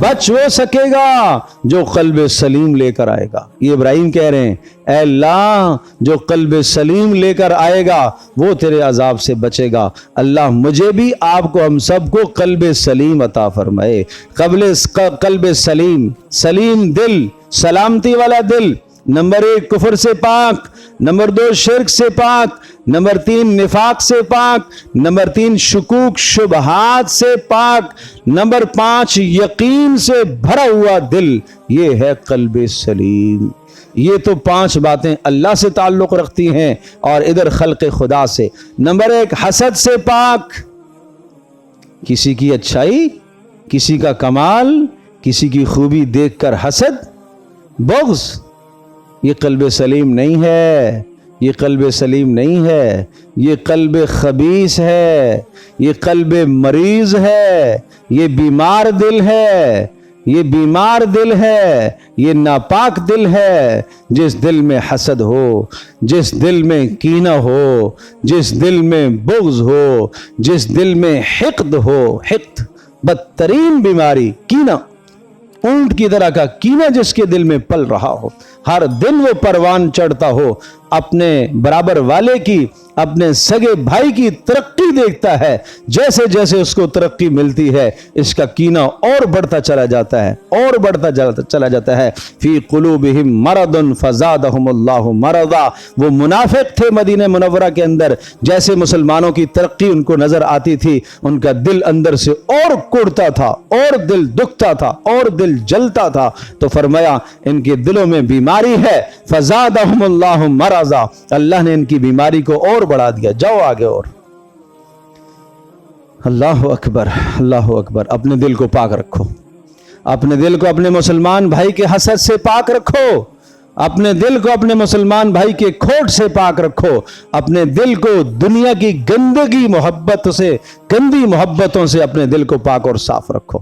بچ وہ سکے گا جو قلب سلیم لے کر آئے گا. یہ ابراہیم کہہ رہے ہیں اے اللہ جو قلب سلیم لے کر آئے گا وہ تیرے عذاب سے بچے گا. اللہ مجھے بھی آپ کو ہم سب کو قلب سلیم عطا فرمائے. قلب سلیم، سلیم دل، سلامتی والا دل. نمبر 1 کفر سے پاک، نمبر 2 شرک سے پاک، نمبر 3 نفاق سے پاک، نمبر 3 شکوک شبہات سے پاک، نمبر 5 یقین سے بھرا ہوا دل. یہ ہے قلب سلیم. یہ تو 5 باتیں اللہ سے تعلق رکھتی ہیں اور ادھر خلق خدا سے. نمبر 1 حسد سے پاک. کسی کی اچھائی، کسی کا کمال، کسی کی خوبی دیکھ کر حسد، بغض، یہ قلب سلیم نہیں ہے. یہ قلب سلیم نہیں ہے، یہ قلب خبیث ہے، یہ قلب مریض ہے، یہ بیمار دل ہے، یہ بیمار دل ہے، یہ ناپاک دل ہے. جس دل میں حسد ہو، جس دل میں کینہ ہو، جس دل میں بغض ہو، جس دل میں حقد ہو. حقد بدترین بیماری، کینہ، اونٹ کی طرح کا کینہ جس کے دل میں پل رہا ہو، ہر دن وہ پروان چڑھتا ہو، اپنے برابر والے کی، اپنے سگے بھائی کی ترقی دیکھتا ہے. جیسے جیسے اس کو ترقی ملتی ہے اس کا کینہ اور بڑھتا چلا جاتا ہے، اور بڑھتا چلا جاتا ہے. فی قلوبہم مرض فزادہم اللہ مرضا. وہ منافق تھے مدینہ منورہ کے اندر، جیسے مسلمانوں کی ترقی ان کو نظر آتی تھی ان کا دل اندر سے اور کوڑتا تھا، اور دل دکھتا تھا، اور دل جلتا تھا. تو فرمایا ان کے دلوں میں بیماری ہے. فزادہم اللہ مرضا. اللہ نے ان کی بیماری کو اور بڑھا دیا. جاؤ آگے. اور اللہ اکبر، اللہ اکبر. اپنے دل کو پاک رکھو، اپنے دل کو اپنے مسلمان بھائی کے حسد سے پاک رکھو، اپنے دل کو اپنے مسلمان بھائی کے کھوٹ سے پاک رکھو، اپنے دل کو دنیا کی گندگی محبت سے، گندی محبتوں سے اپنے دل کو پاک اور صاف رکھو.